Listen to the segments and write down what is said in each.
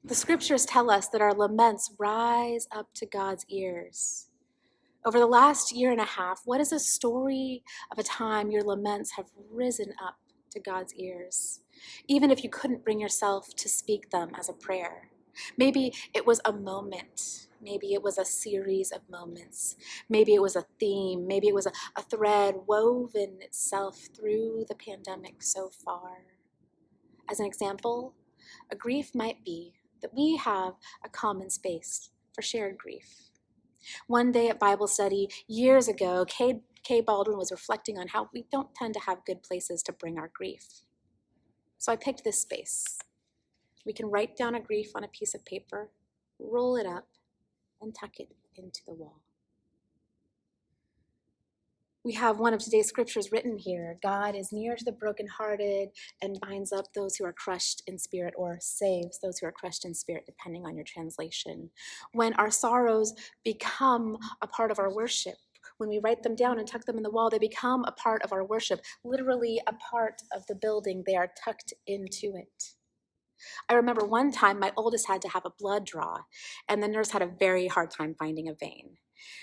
The scriptures tell us that our laments rise up to God's ears. Over the last year and a half, what is a story of a time your laments have risen up to God's ears, even if you couldn't bring yourself to speak them as a prayer? Maybe it was a moment. Maybe it was a series of moments. Maybe it was a theme. Maybe it was a thread woven itself through the pandemic so far. As an example, a grief might be that we have a common space for shared grief. One day at Bible study years ago, Kay Baldwin was reflecting on how we don't tend to have good places to bring our grief. So I picked this space. We can write down a grief on a piece of paper, roll it up, and tuck it into the wall. We have one of today's scriptures written here. God is near to the brokenhearted and binds up those who are crushed in spirit, or saves those who are crushed in spirit, depending on your translation. When our sorrows become a part of our worship, when we write them down and tuck them in the wall, they become a part of our worship, literally a part of the building. They are tucked into it. I remember one time my oldest had to have a blood draw, and the nurse had a very hard time finding a vein.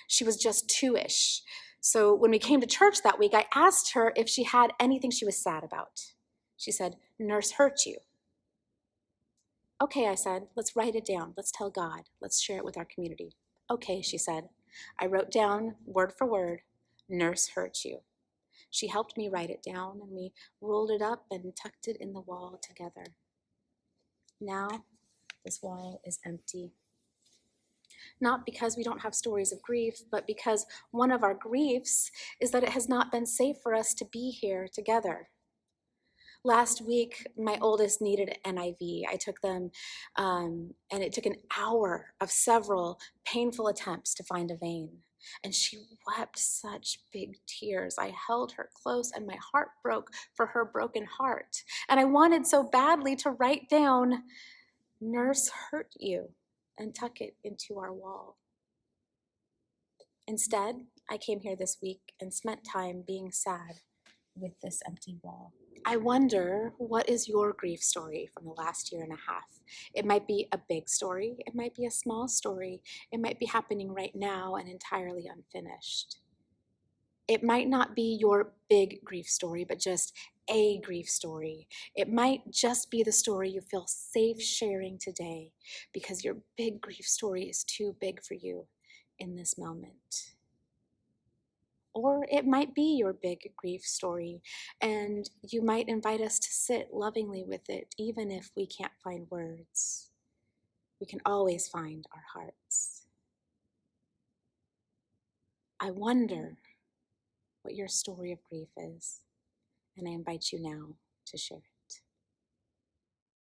She was just 2-ish. So when we came to church that week, I asked her if she had anything she was sad about. She said, "Nurse hurt you." "Okay," I said, "let's write it down. Let's tell God. Let's share it with our community." "Okay," she said. I wrote down, word for word, "Nurse hurt you." She helped me write it down, and we rolled it up and tucked it in the wall together. Now, this wall is empty. Not because we don't have stories of grief, but because one of our griefs is that it has not been safe for us to be here together. Last week, my oldest needed an IV. I took them, and it took an hour of several painful attempts to find a vein. And she wept such big tears. I held her close, and my heart broke for her broken heart. And I wanted so badly to write down, "Nurse hurt you," and tuck it into our wall. Instead, I came here this week and spent time being sad with this empty wall. I wonder, what is your grief story from the last year and a half? It might be a big story. It might be a small story. It might be happening right now and entirely unfinished. It might not be your big grief story, but just a grief story. It might just be the story you feel safe sharing today because your big grief story is too big for you in this moment. Or it might be your big grief story, and you might invite us to sit lovingly with it, even if we can't find words. We can always find our hearts. I wonder what your story of grief is, and I invite you now to share it.